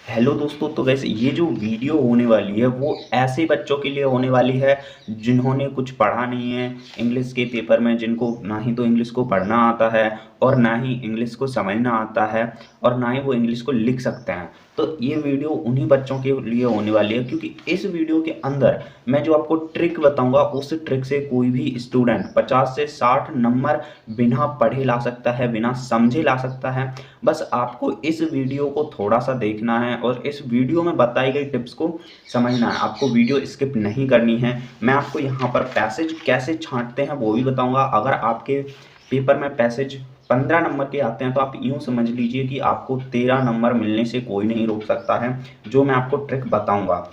Hello दोस्तों, तो वैसे ये जो वीडियो होने वाली है वो ऐसे बच्चों के लिए होने वाली है जिन्होंने कुछ पढ़ा नहीं है इंग्लिश के पेपर में, जिनको ना ही तो इंग्लिश को पढ़ना आता है और ना ही इंग्लिश को समझना आता है और ना ही वो इंग्लिश को लिख सकते हैं। तो ये वीडियो उन्हीं बच्चों के लिए होने वाली है, क्योंकि इस वीडियो के अंदर मैं जो आपको ट्रिक बताऊंगा उस ट्रिक से कोई भी स्टूडेंट 50 से 60 नंबर बिना पढ़े ला सकता है, बिना समझे ला सकता है। बस आपको इस वीडियो को थोड़ा सा देखना है और इस वीडियो में बताई गई टिप्स को समझना है। आपको वीडियो स्किप नहीं करनी है। मैं आपको यहाँ पर पैसेज कैसे छांटते हैं वो भी बताऊंगा। अगर आपके पेपर में पैसेज 15 नंबर के आते हैं तो आप यूँ समझ लीजिए कि आपको 13 नंबर मिलने से कोई नहीं रोक सकता है, जो मैं आपको ट्रिक बताऊंगा।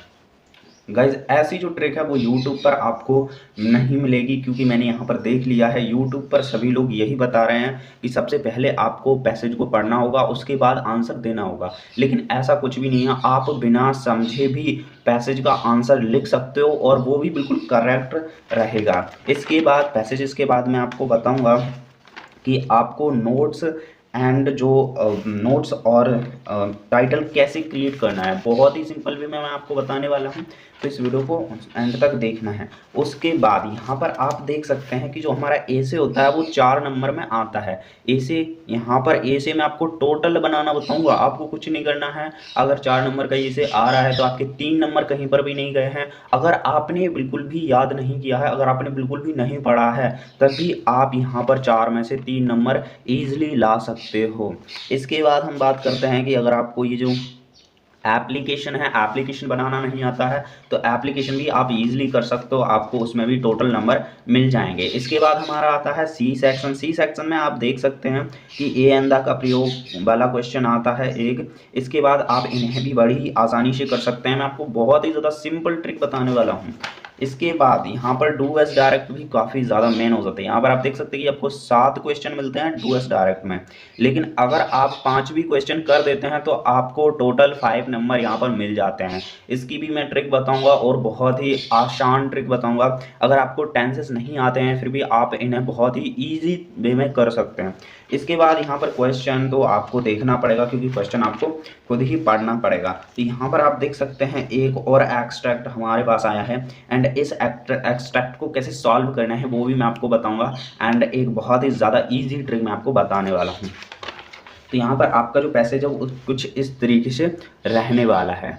गाइज ऐसी जो ट्रिक है वो यूट्यूब पर आपको नहीं मिलेगी, क्योंकि मैंने यहाँ पर देख लिया है यूट्यूब पर सभी लोग यही बता रहे हैं कि सबसे पहले आपको पैसेज को पढ़ना होगा, उसके बाद आंसर देना होगा। लेकिन ऐसा कुछ भी नहीं है, आप बिना समझे भी पैसेज का आंसर लिख सकते हो और वो भी बिल्कुल करेक्ट रहेगा। इसके बाद पैसेजेस के बाद मैं आपको बताऊँगा कि आपको नोट्स एंड जो नोट्स और टाइटल कैसे क्रिएट करना है। बहुत ही सिंपल वे में मैं आपको बताने वाला हूँ, तो इस वीडियो को एंड तक देखना है। उसके बाद यहाँ पर आप देख सकते हैं कि जो हमारा एसे होता है वो 4 नंबर में आता है। एसे यहाँ पर एसे में आपको टोटल बनाना बताऊंगा, आपको कुछ नहीं करना है। अगर 4 नंबर का एसे आ रहा है तो आपके 3 नंबर कहीं पर भी नहीं गए हैं। अगर आपने बिल्कुल भी याद नहीं किया है, अगर आपने बिल्कुल भी नहीं पढ़ा है, तभी आप यहाँ पर 4 में से 3 नंबर ईजिली ला सकते हो। इसके बाद हम बात करते हैं कि अगर आपको ये जो एप्लीकेशन है, एप्लीकेशन बनाना नहीं आता है तो एप्लीकेशन भी आप इजीली कर सकते हो, आपको उसमें भी टोटल नंबर मिल जाएंगे। इसके बाद हमारा आता है सी सेक्शन। सी सेक्शन में आप देख सकते हैं कि ए एंदा का प्रयोग वाला क्वेश्चन आता है एक। इसके बाद आप इन्हें भी बड़ी आसानी से कर सकते हैं। मैं आपको बहुत ही ज़्यादा सिंपल ट्रिक बताने वाला हूँ। इसके बाद यहाँ पर डू एस डायरेक्ट भी काफ़ी ज़्यादा मेन हो जाते हैं। यहाँ पर आप देख सकते हैं कि आपको 7 क्वेश्चन मिलते हैं डू एस डायरेक्ट में, लेकिन अगर आप 5 भी क्वेश्चन कर देते हैं तो आपको टोटल 5 नंबर यहाँ पर मिल जाते हैं। इसकी भी मैं ट्रिक बताऊंगा और बहुत ही आसान ट्रिक बताऊंगा। अगर आपको टेंसेस नहीं आते हैं फिर भी आप इन्हें बहुत ही ईजी वे में कर सकते हैं। इसके बाद यहाँ पर क्वेश्चन तो आपको देखना पड़ेगा, क्योंकि क्वेश्चन आपको खुद ही पढ़ना पड़ेगा। तो यहाँ पर आप देख सकते हैं एक और एक्सट्रैक्ट हमारे पास आया है, एंड इस एक्सट्रैक्ट को कैसे सॉल्व करना है वो भी मैं आपको बताऊंगा। एंड एक बहुत ही ज़्यादा ईजी ट्रिक मैं आपको बताने वाला हूँ। तो यहाँ पर आपका जो पैसेज है वो कुछ इस तरीके से रहने वाला है।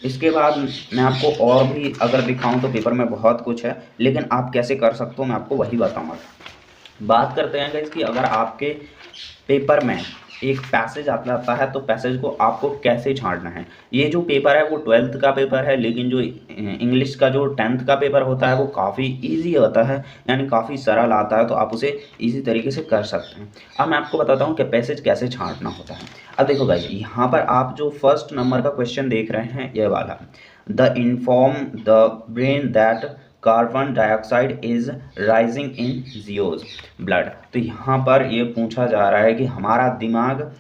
इसके बाद मैं आपको और भी अगर दिखाऊं तो पेपर में बहुत कुछ है, लेकिन आप कैसे कर सकते हो मैं आपको वही बताऊंगा। बात करते हैं गाइस कि अगर आपके पेपर में एक पैसेज आता है तो पैसेज को आपको कैसे छांटना है। ये जो पेपर है वो 12th का पेपर है, लेकिन जो इंग्लिश का जो 10th का पेपर होता है वो काफ़ी इजी होता है, यानी काफ़ी सरल आता है, तो आप उसे इजी तरीके से कर सकते हैं। अब मैं आपको बताता हूँ कि पैसेज कैसे छांटना होता है। अब देखो गाइस, यहाँ पर आप जो फर्स्ट नंबर का क्वेश्चन देख रहे हैं ये वाला, the inform the brain that carbon dioxide is rising in Geo's blood. तो यहाँ पर ये पूछा जा रहा है कि हमारा दिमाग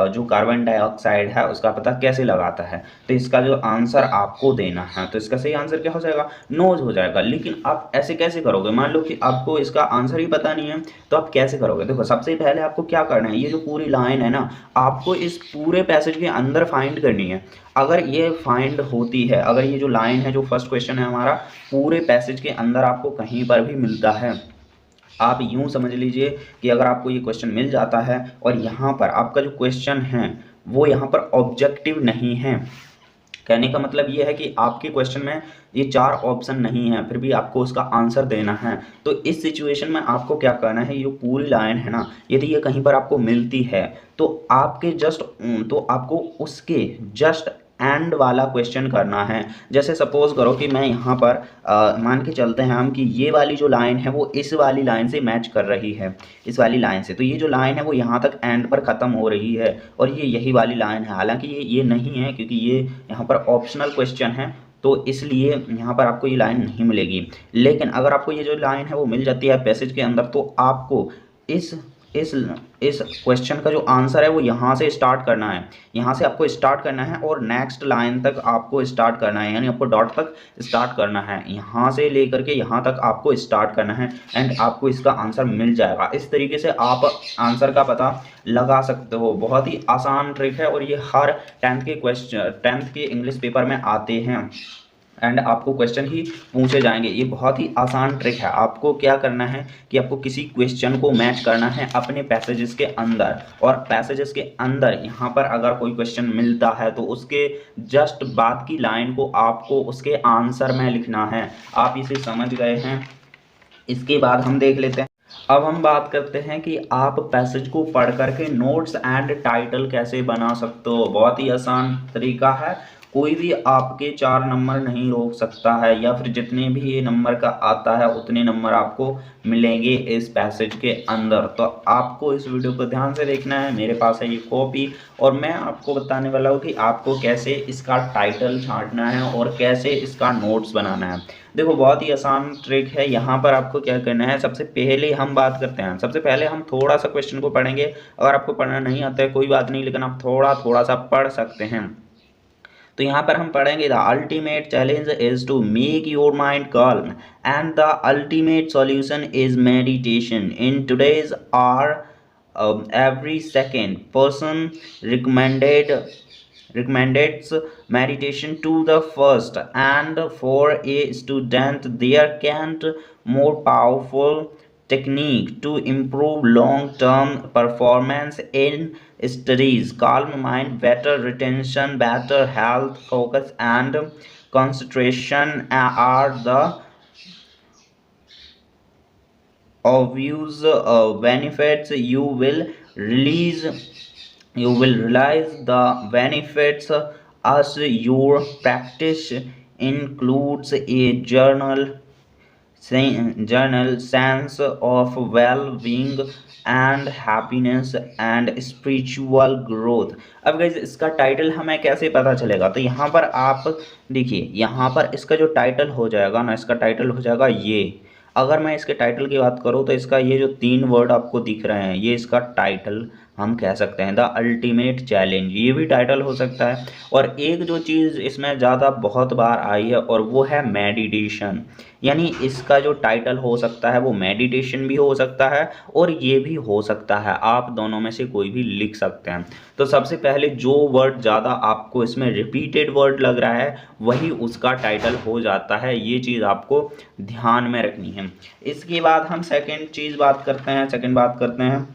जो कार्बन डाइऑक्साइड है उसका पता कैसे लगाता है। तो इसका जो आंसर आपको देना है, तो इसका सही आंसर क्या हो जाएगा, नोज हो जाएगा। लेकिन आप ऐसे कैसे करोगे, मान लो कि आपको इसका आंसर ही पता नहीं है तो आप कैसे करोगे। देखो सबसे पहले आपको क्या करना है, ये जो पूरी लाइन है ना, आपको इस पूरे पैसेज के अंदर फाइंड करनी है। अगर ये फाइंड होती है, अगर ये जो लाइन है, जो फर्स्ट क्वेश्चन है हमारा, पूरे पैसेज के अंदर आपको कहीं पर भी मिलता है, आप यूँ समझ लीजिए कि अगर आपको ये क्वेश्चन मिल जाता है और यहाँ पर आपका जो क्वेश्चन है वो यहाँ पर ऑब्जेक्टिव नहीं है, कहने का मतलब ये है कि आपके क्वेश्चन में ये 4 ऑप्शन नहीं है, फिर भी आपको उसका आंसर देना है, तो इस सिचुएशन में आपको क्या करना है, ये पूरी लाइन है ना, यदि ये कहीं पर आपको मिलती है तो आपको उसके जस्ट एंड वाला क्वेश्चन करना है। जैसे सपोज करो कि मैं यहाँ पर मान के चलते हैं हम कि ये वाली जो लाइन है वो इस वाली लाइन से मैच कर रही है, इस वाली लाइन से, तो ये जो लाइन है वो यहाँ तक एंड पर ख़त्म हो रही है और ये यही वाली लाइन है। हालांकि ये नहीं है, क्योंकि ये यहाँ पर ऑप्शनल क्वेश्चन है, तो इसलिए यहाँ पर आपको ये लाइन नहीं मिलेगी। लेकिन अगर आपको ये जो लाइन है वो मिल जाती है पैसेज के अंदर, तो आपको इस इस इस क्वेश्चन का जो आंसर है वो यहाँ से स्टार्ट करना है, यहाँ से आपको स्टार्ट करना है और नेक्स्ट लाइन तक आपको स्टार्ट करना है, यानी आपको डॉट तक स्टार्ट करना है, यहाँ से लेकर के यहाँ तक आपको स्टार्ट करना है एंड आपको इसका आंसर मिल जाएगा। इस तरीके से आप आंसर का पता लगा सकते हो। बहुत ही आसान ट्रिक है और ये हर 10th के इंग्लिश पेपर में आते हैं एंड आपको क्वेश्चन ही पूछे जाएंगे। ये बहुत ही आसान ट्रिक है। आपको क्या करना है कि आपको किसी क्वेश्चन को मैच करना है अपने पैसेजेस के अंदर, और पैसेजेस के अंदर यहाँ पर अगर कोई क्वेश्चन मिलता है तो उसके जस्ट बाद की लाइन को आपको उसके आंसर में लिखना है। आप इसे समझ गए हैं। इसके बाद हम देख लेते हैं, अब हम बात करते हैं कि आप पैसेज को पढ़ करके नोट्स एंड टाइटल कैसे बना सकते हो। बहुत ही आसान तरीका है। कोई भी आपके 4 नंबर नहीं रोक सकता है, या फिर जितने भी ये नंबर का आता है उतने नंबर आपको मिलेंगे इस पैसेज के अंदर। तो आपको इस वीडियो को ध्यान से देखना है। मेरे पास है ये कॉपी और मैं आपको बताने वाला हूँ कि आपको कैसे इसका टाइटल छांटना है और कैसे इसका नोट्स बनाना है। देखो बहुत ही आसान ट्रिक है। यहाँ पर आपको क्या करना है, सबसे पहले हम बात करते हैं, सबसे पहले हम थोड़ा सा क्वेश्चन को पढ़ेंगे। अगर आपको पढ़ना नहीं आता है कोई बात नहीं, लेकिन आप थोड़ा थोड़ा सा पढ़ सकते हैं। तो यहाँ पर हम पढ़ेंगे, the ultimate challenge is to make your mind calm and the ultimate solution is meditation in today's hour every second person recommended meditation to the first, and for a student there can't more powerful technique to improve long-term performance in studies. Calm mind, better retention, better health, focus and concentration are the obvious benefits. You will realize the benefits as your practice includes a journal sense of well-being and happiness and spiritual growth। अब guys इसका title हमें कैसे पता चलेगा, तो यहाँ पर आप देखिए, यहाँ पर इसका जो टाइटल हो जाएगा ना, इसका टाइटल हो जाएगा ये। अगर मैं इसके टाइटल की बात करूँ तो इसका ये जो 3 वर्ड आपको दिख रहे हैं, ये इसका टाइटल हम कह सकते हैं, द अल्टीमेट चैलेंज, ये भी टाइटल हो सकता है। और एक जो चीज़ इसमें ज़्यादा बहुत बार आई है और वो है मेडिटेशन, यानी इसका जो टाइटल हो सकता है वो मेडिटेशन भी हो सकता है और ये भी हो सकता है। आप दोनों में से कोई भी लिख सकते हैं। तो सबसे पहले जो वर्ड ज़्यादा आपको इसमें रिपीटेड वर्ड लग रहा है वही उसका टाइटल हो जाता है। ये चीज़ आपको ध्यान में रखनी है। इसके बाद हम सेकंड बात करते हैं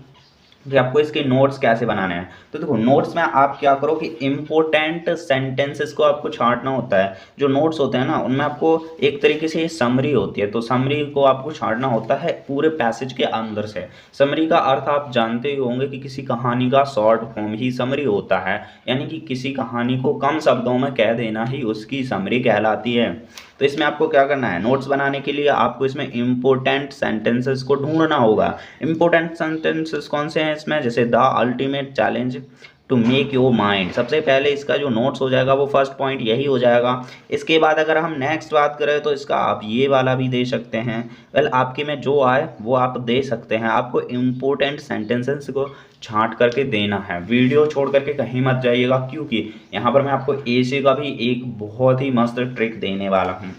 कि आपको इसके नोट्स कैसे बनाने हैं। तो देखो नोट्स में आप क्या करो कि इम्पोर्टेंट सेंटेंसेस को आपको छांटना होता है। जो नोट्स होते हैं ना उनमें आपको एक तरीके से समरी होती है, तो समरी को आपको छांटना होता है पूरे पैसेज के अंदर से। समरी का अर्थ आप जानते ही होंगे कि किसी कहानी का शॉर्ट फॉर्म ही समरी होता है, यानी कि किसी कहानी को कम शब्दों में कह देना ही उसकी समरी कहलाती है। तो इसमें आपको क्या करना है, नोट्स बनाने के लिए आपको इसमें इम्पोर्टेंट सेंटेंसेस को ढूंढना होगा। इम्पोर्टेंट सेंटेंसेस कौन से हैं इसमें, जैसे the ultimate challenge to make your mind, सबसे पहले इसका जो नोट्स हो जाएगा वो फर्स्ट पॉइंट यही हो जाएगा। इसके बाद अगर हम नेक्स्ट बात करें तो इसका आप ये वाला भी दे सकते हैं। वेल आपके में जो आए वो आप दे सकते हैं। आपको इम्पोर्टेंट सेंटेंसेस को छांट करके देना है। वीडियो छोड़ करके कहीं मत जाइएगा, क्योंकि यहाँ पर मैं आपको ऐसे का भी एक बहुत ही मस्त ट्रिक देने वाला हूँ।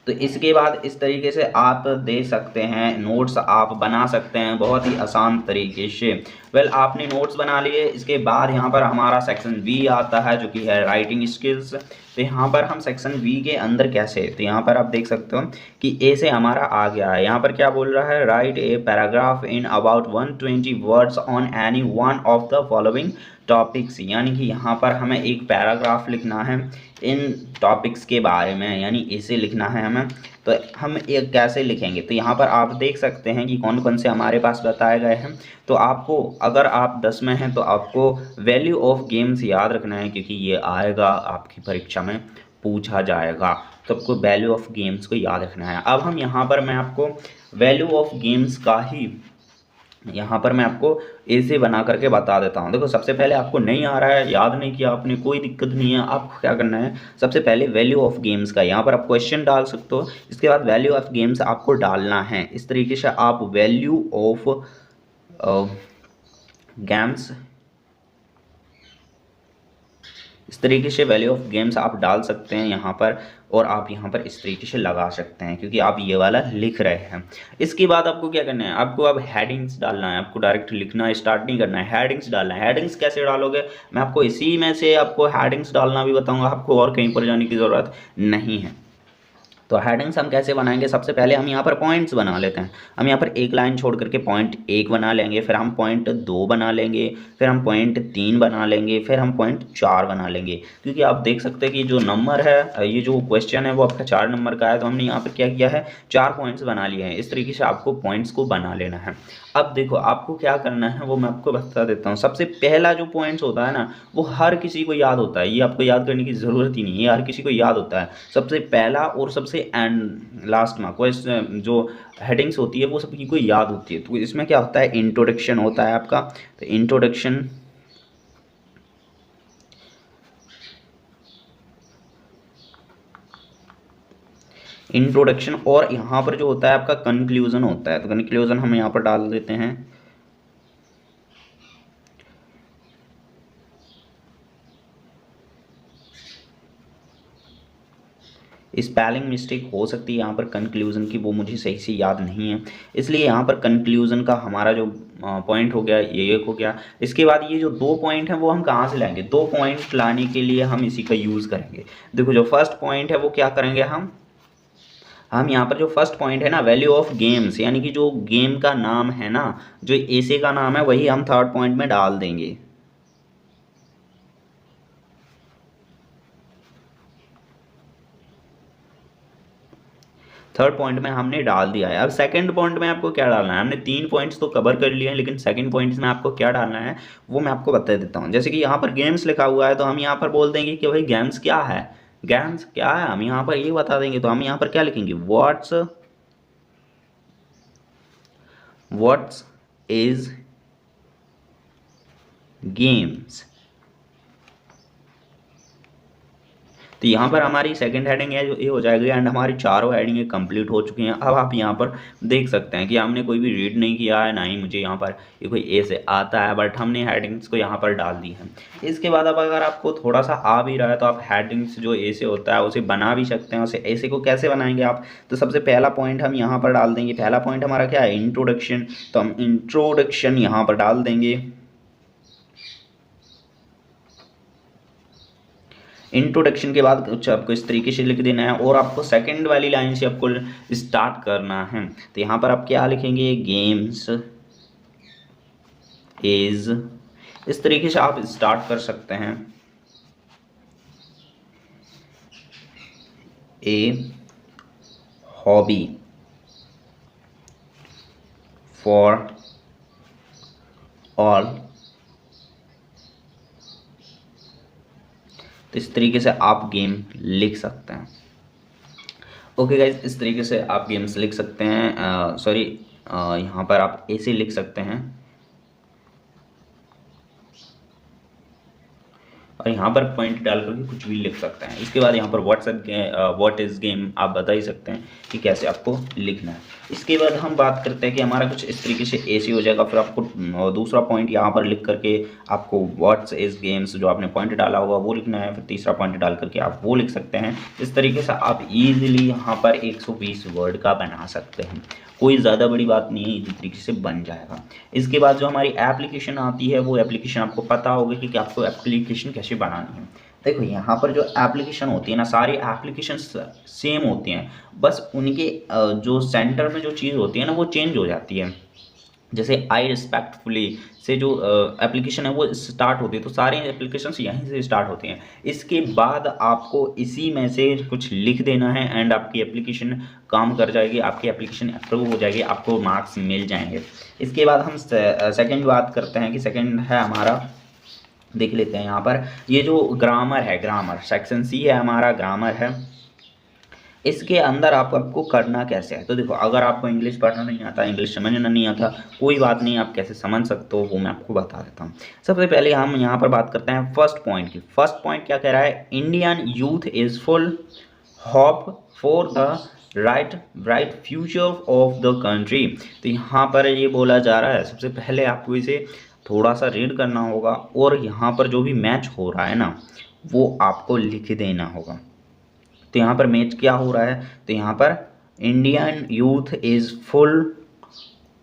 तो इसके बाद इस तरीके से आप दे सकते हैं, नोट्स आप बना सकते हैं बहुत ही आसान तरीके से। वेल आपने नोट्स बना लिए। इसके बाद यहाँ पर हमारा सेक्शन बी आता है जो कि है राइटिंग स्किल्स। तो यहाँ पर हम सेक्शन बी के अंदर कैसे, तो यहाँ पर आप देख सकते हो कि ए से हमारा आ गया है। यहाँ पर क्या बोल रहा है, right a paragraph in about 120 words on any one of the following topics, यानी कि यहाँ पर हमें एक पैराग्राफ लिखना है इन टॉपिक्स के बारे में, यानी इसे लिखना है हमें। तो हम एक कैसे लिखेंगे, तो यहाँ पर आप देख सकते हैं कि कौन कौन से हमारे पास बताए गए हैं। तो आपको अगर आप 10 में हैं तो आपको वैल्यू ऑफ गेम्स याद रखना है, क्योंकि ये आएगा आपकी परीक्षा में पूछा जाएगा। तो आपको वैल्यू ऑफ गेम्स को याद रखना है। अब हम यहाँ पर मैं आपको वैल्यू ऑफ गेम्स का ही यहाँ पर मैं आपको ऐसे बना करके बता देता हूँ। देखो सबसे पहले आपको नहीं आ रहा है, याद नहीं किया आपने, कोई दिक्कत नहीं है। आपको क्या करना है, सबसे पहले वैल्यू ऑफ गेम्स का यहाँ पर आप क्वेश्चन डाल सकते हो, इसके बाद वैल्यू ऑफ गेम्स आपको डालना है। इस तरीके से आप वैल्यू ऑफ गेम्स, इस तरीके से वैल्यू ऑफ गेम्स आप डाल सकते हैं यहाँ पर, और आप यहाँ पर इस तरीके से लगा सकते हैं क्योंकि आप ये वाला लिख रहे हैं। इसके बाद आपको क्या करना है, आपको अब हेडिंग्स डालना है, आपको डायरेक्ट लिखना स्टार्ट नहीं करना है, हेडिंग्स डालना है। हेडिंग्स कैसे डालोगे, मैं आपको इसी में से आपको हेडिंग्स डालना भी बताऊँगा, आपको और कहीं पर जाने की ज़रूरत नहीं है। तो हेडिंग्स हम कैसे बनाएंगे, सबसे पहले हम यहाँ पर पॉइंट्स बना लेते हैं। हम यहाँ पर एक लाइन छोड़ करके पॉइंट 1 बना लेंगे, फिर हम पॉइंट 2 बना लेंगे, फिर हम पॉइंट 3 बना लेंगे, फिर हम पॉइंट 4 बना लेंगे। क्योंकि आप देख सकते हैं कि जो नंबर है, ये जो क्वेश्चन है वो आपका 4 नंबर का है, तो हमने यहाँ पर क्या किया है, 4 पॉइंट्स बना लिए हैं। इस तरीके से आपको पॉइंट्स को बना लेना है। अब देखो आपको क्या करना है वो मैं आपको बता देता हूँ। सबसे पहला जो पॉइंट्स होता है ना, वो हर किसी को याद होता है, ये आपको याद करने की ज़रूरत ही नहीं है, हर किसी को याद होता है। सबसे पहला और सबसे एंड लास्ट में क्वेश्चन जो हेडिंग्स होती है वो सभी को याद होती है। तो इसमें क्या होता है, इंट्रोडक्शन होता है आपका, तो इंट्रोडक्शन, इंट्रोडक्शन, और यहाँ पर जो होता है आपका कंक्लूजन होता है। तो कंक्लूजन हम यहाँ पर डाल देते हैं। स्पेलिंग मिस्टेक हो सकती है यहाँ पर कंक्लूजन की, वो मुझे सही से याद नहीं है, इसलिए यहाँ पर कंक्लूजन का हमारा जो पॉइंट हो गया ये एक हो गया। इसके बाद ये जो 2 पॉइंट हैं वो हम कहाँ से लाएंगे, 2 पॉइंट लाने के लिए हम इसी का यूज़ करेंगे। देखो जो फर्स्ट पॉइंट है वो क्या करेंगे, हम यहाँ पर जो फर्स्ट पॉइंट है ना, वैल्यू ऑफ गेम्स, यानी कि जो गेम का नाम है ना, जो एसे का नाम है, वही हम थर्ड पॉइंट में डाल देंगे। थर्ड पॉइंट में हमने डाल दिया है। अब सेकंड पॉइंट में आपको क्या डालना है, हमने 3 पॉइंट्स तो कवर कर लिए हैं, लेकिन सेकंड पॉइंट्स में आपको क्या डालना है वो मैं आपको बता देता हूँ। जैसे कि यहाँ पर गेम्स लिखा हुआ है, तो हम यहाँ पर बोल देंगे कि भाई गेम्स क्या है, गेम्स क्या है, हम यहाँ पर ये बता देंगे। तो हम यहाँ पर क्या लिखेंगे, व्हाट्स इज गेम्स। तो यहाँ पर हमारी सेकंड हेडिंग है जो ये हो जाएगी, एंड हमारी चारों हेडिंगें कंप्लीट हो चुकी हैं। अब आप यहाँ पर देख सकते हैं कि हमने कोई भी रीड नहीं किया है, ना ही मुझे यहाँ पर ये कोई ए से आता है, बट हमने हेडिंग्स को यहाँ पर डाल दी है। इसके बाद अब अगर आपको थोड़ा सा आ भी रहा है तो आप हेडिंग्स जो ए से होता है उसे बना भी सकते हैं। उसे ऐसे को कैसे बनाएंगे आप, तो सबसे पहला पॉइंट हम यहाँ पर डाल देंगे। पहला पॉइंट हमारा क्या है, इंट्रोडक्शन, तो हम इंट्रोडक्शन यहाँ पर डाल देंगे। इंट्रोडक्शन के बाद कुछ आपको इस तरीके से लिख देना है, और आपको सेकंड वाली लाइन से आपको स्टार्ट करना है। तो यहाँ पर आप क्या लिखेंगे, गेम्स इज, इस तरीके से आप स्टार्ट कर सकते हैं। ए हॉबी फॉर ऑल, तो इस तरीके से आप गेम लिख सकते हैं। ओके गाइज, इस तरीके से आप गेम्स लिख सकते हैं। सॉरी, यहाँ पर आप ऐसे लिख सकते हैं, और यहाँ पर पॉइंट डाल करके कुछ भी लिख सकते हैं। इसके बाद यहाँ पर व्हाट इज़ गेम आप बता ही सकते हैं कि कैसे आपको लिखना है। इसके बाद हम बात करते हैं कि हमारा कुछ इस तरीके से ऐसे हो जाएगा। फिर आपको दूसरा पॉइंट यहाँ पर लिख करके आपको व्हाट्स इज़ गेम्स जो आपने पॉइंट डाला होगा वो लिखना है। फिर तीसरा पॉइंट डाल करके आप वो लिख सकते हैं। इस तरीके से आप ईजिली यहाँ पर 120 वर्ड का बना सकते हैं। कोई ज़्यादा बड़ी बात नहीं है, इसी तरीके से बन जाएगा। इसके बाद जो हमारी एप्लीकेशन आती है वो एप्लीकेशन आपको पता होगा कि आपको एप्लीकेशन कैसे बनानी है। देखो यहाँ पर जो एप्लीकेशन होती है ना, सारी एप्लीकेशन सेम होती हैं, बस उनके जो सेंटर में जो चीज़ होती है ना वो चेंज हो जाती है। जैसे आई रिस्पेक्टफुली से जो एप्लीकेशन है वो स्टार्ट होती है, तो सारे एप्लीकेशंस यहीं से स्टार्ट होती हैं। इसके बाद आपको इसी में से कुछ लिख देना है, एंड आपकी एप्लीकेशन काम कर जाएगी, आपकी एप्लीकेशन अप्रूव हो जाएगी, आपको मार्क्स मिल जाएंगे। इसके बाद हम सेकंड बात करते हैं कि सेकंड है हमारा, देख लेते हैं यहाँ पर ये जो ग्रामर है, ग्रामर सेक्शन सी है हमारा, ग्रामर है। इसके अंदर आपको करना कैसे है, तो देखो अगर आपको इंग्लिश पढ़ना नहीं आता, इंग्लिश समझना नहीं आता, कोई बात नहीं, आप कैसे समझ सकते हो वो मैं आपको बता देता हूँ। सबसे पहले हम यहाँ पर बात करते हैं फर्स्ट पॉइंट की। फर्स्ट पॉइंट क्या कह रहा है, Indian youth is full hope for the right bright future of the country. तो यहाँ पर ये बोला जा रहा है, सबसे पहले आपको इसे थोड़ा सा रीड करना होगा और यहाँ पर जो भी मैच हो रहा है ना वो आपको लिख देना होगा। तो यहाँ पर मैच क्या हो रहा है, तो यहाँ पर Indian youth is full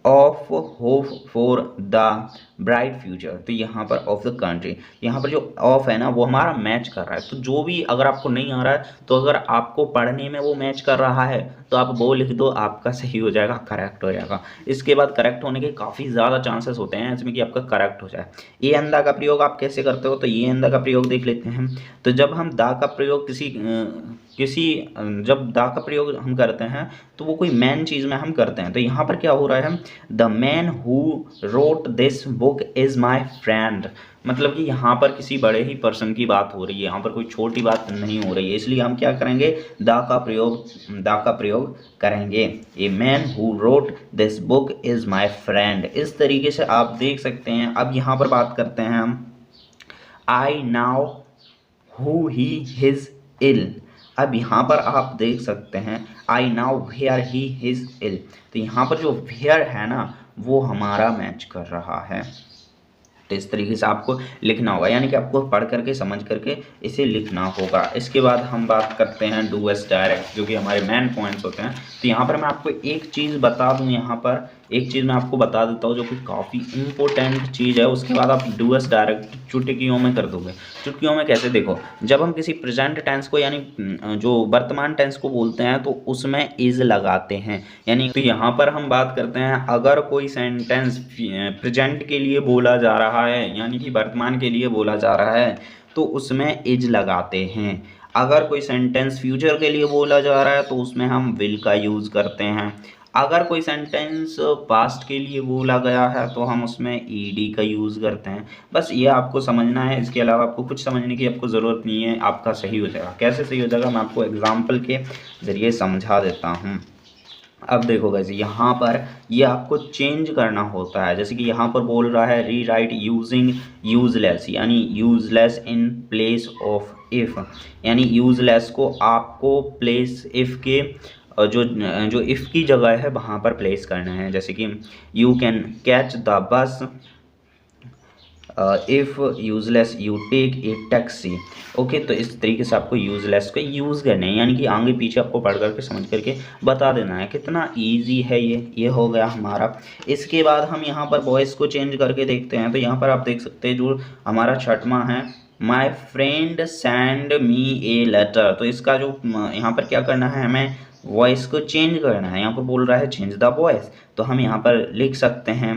of hope for the bright future. तो यहाँ पर ऑफ द कंट्री, यहाँ पर जो ऑफ है ना वो हमारा मैच कर रहा है। तो जो भी अगर आपको नहीं आ रहा है तो अगर आपको पढ़ने में वो मैच कर रहा है तो आप वो लिख दो, आपका सही हो जाएगा, करेक्ट हो जाएगा। इसके बाद करेक्ट होने के काफ़ी ज़्यादा चांसेस होते हैं इसमें कि आपका करेक्ट हो जाए। ये अंधा का प्रयोग आप कैसे करते हो, तो ये अंधा का प्रयोग देख लेते हैं। तो जब हम दा का प्रयोग जब दा का प्रयोग हम करते हैं तो वो कोई मेन चीज़ में हम करते हैं। तो यहाँ पर क्या हो रहा है, the man who wrote this book is my friend. मतलब कि यहाँ पर किसी बड़े ही पर्सन की बात हो रही है, यहाँ पर कोई छोटी बात नहीं हो रही है, इसलिए हम क्या करेंगे, दा का प्रयोग करेंगे। A man who wrote this book is my friend. इस तरीके से आप देख सकते हैं। अब यहाँ पर बात करते हैं हम, I know who he is ill. अब यहाँ पर आप देख सकते हैं I know where he is ill. तो यहाँ पर जो वेयर है ना वो हमारा मैच कर रहा है। तो इस तरीके से आपको लिखना होगा, यानी कि आपको पढ़ करके समझ करके इसे लिखना होगा। इसके बाद हम बात करते हैं डू एस डायरेक्ट, जो कि हमारे मेन पॉइंट्स होते हैं। तो यहाँ पर मैं आपको एक चीज़ बता दूँ, यहाँ पर एक चीज़ मैं आपको बता देता हूँ जो कि काफ़ी इंपॉर्टेंट चीज़ है। उसके बाद आप डू एस डायरेक्ट चुटकियों में कर दोगे। चुटकियों में कैसे, देखो, जब हम किसी प्रेजेंट टेंस को यानी जो वर्तमान टेंस को बोलते हैं तो उसमें इज़ लगाते हैं। यानी तो यहाँ पर हम बात करते हैं, अगर कोई सेंटेंस प्रेजेंट के लिए बोला जा रहा है यानी कि वर्तमान के लिए बोला जा रहा है तो उसमें इज लगाते हैं। अगर कोई सेंटेंस फ्यूचर के लिए बोला जा रहा है तो उसमें हम विल का यूज़ करते हैं। अगर कोई सेंटेंस पास्ट के लिए बोला गया है तो हम उसमें ईडी का यूज़ करते हैं। बस ये आपको समझना है, इसके अलावा आपको कुछ समझने की आपको ज़रूरत नहीं है, आपका सही हो जाएगा। कैसे सही हो जाएगा, मैं आपको एग्जाम्पल के ज़रिए समझा देता हूँ। अब देखो गाइस, यहाँ पर ये आपको चेंज करना होता है। जैसे कि यहाँ पर बोल रहा है री राइट यूजिंग यूजलेस, यानी useless in place of if. यानी यूजलेस को आपको प्लेस इफ़ के जो जो इफ़ की जगह है वहाँ पर प्लेस करना है। जैसे कि you can catch the bus if useless you take a taxi. Okay, तो इस तरीके से आपको यूजलेस को यूज़ करना है, यानी कि आगे पीछे आपको पढ़ करके समझ करके बता देना है। कितना इजी है ये हो गया हमारा। इसके बाद हम यहाँ पर वॉइस को चेंज करके देखते हैं। तो यहाँ पर आप देख सकते हैं जो हमारा छठवां है, my friend send me a letter. तो इसका जो यहाँ पर क्या करना है, हमें वॉइस को चेंज करना है। यहाँ पर बोल रहा है चेंज द वॉइस, तो हम यहाँ पर लिख सकते हैं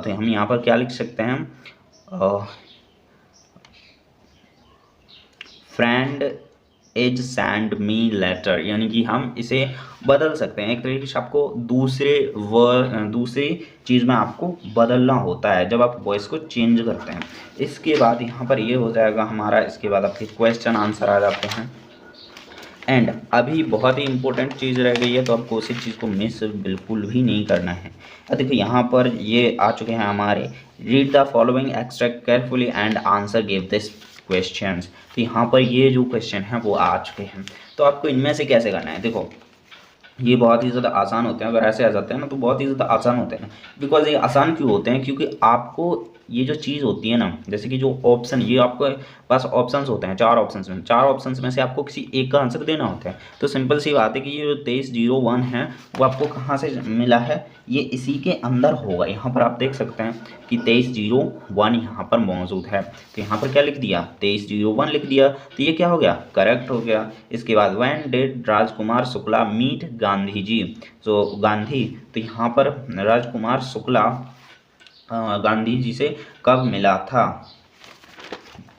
तो हम यहाँ पर क्या लिख सकते हैं, friend is send me later. यानी कि हम इसे बदल सकते हैं। एक तरीके से आपको दूसरी चीज़ में आपको बदलना होता है जब आप वॉइस को चेंज करते हैं। इसके बाद यहाँ पर ये हो जाएगा हमारा। इसके बाद आपके क्वेश्चन आंसर आ जाते हैं। एंड अभी बहुत ही इंपॉर्टेंट चीज़ रह गई है, तो आपको उसी चीज़ को मिस बिल्कुल भी नहीं करना है। देखो यहाँ पर ये आ चुके हैं हमारे, read the following extract carefully and answer give this questions. तो यहाँ पर ये जो क्वेश्चन हैं वो आ चुके हैं। तो आपको इनमें से कैसे करना है, देखो ये बहुत ही ज़्यादा आसान होते हैं। अगर ऐसे आ जाते हैं ना तो बहुत ही ज़्यादा आसान होते हैं। बिकॉज ये आसान क्यों होते हैं, क्योंकि आपको ये जो चीज़ होती है ना, जैसे कि जो ऑप्शन, ये आपके पास ऑप्शंस होते हैं, चार ऑप्शंस में से आपको किसी एक का आंसर देना होता है। तो सिंपल सी बात है कि ये जो 2301 है वो आपको कहाँ से मिला है, ये इसी के अंदर होगा। यहाँ पर आप देख सकते हैं कि 2301 यहाँ पर मौजूद है। तो यहाँ पर क्या लिख दिया, 2301 लिख दिया, तो ये क्या हो गया, करेक्ट हो गया। इसके बाद when did Rajkumar Shukla meet Gandhi ji. तो गांधी, तो यहाँ पर राजकुमार शुक्ला गांधी जी से कब मिला था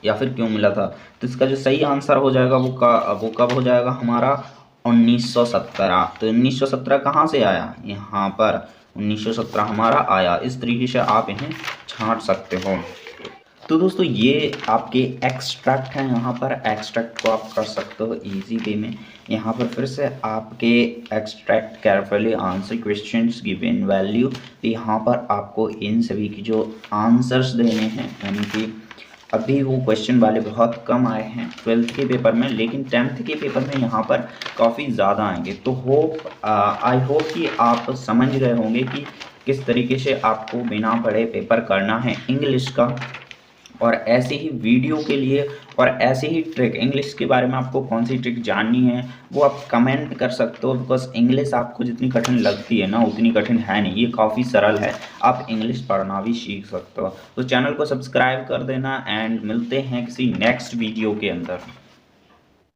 या फिर क्यों मिला था। तो इसका जो सही आंसर हो जाएगा वो कब हो जाएगा हमारा, 1917। तो 1917 कहाँ से आया, यहाँ पर 1917 हमारा आया। इस तरीके से आप इन्हें छांट सकते हो। तो दोस्तों ये आपके एक्सट्रैक्ट हैं, यहाँ पर एक्सट्रैक्ट को आप कर सकते हो इजी वे में। यहाँ पर फिर से आपके extract carefully answer questions given value. यहाँ पर आपको इन सभी की जो आंसर्स देने हैं, यानी कि अभी वो क्वेश्चन वाले बहुत कम आए हैं 12th के पेपर में, लेकिन 10th के पेपर में यहाँ पर काफ़ी ज़्यादा आएंगे। तो आई होप कि आप समझ गए होंगे कि किस तरीके से आपको बिना पढ़े पेपर करना है इंग्लिश का। और ऐसे ही वीडियो के लिए और ऐसे ही ट्रिक इंग्लिश के बारे में आपको कौन सी ट्रिक जाननी है वो आप कमेंट कर सकते हो, बिकॉज इंग्लिश आपको जितनी कठिन लगती है ना उतनी कठिन है नहीं, ये काफ़ी सरल है, आप इंग्लिश पढ़ना भी सीख सकते हो। तो चैनल को सब्सक्राइब कर देना एंड मिलते हैं किसी नेक्स्ट वीडियो के अंदर।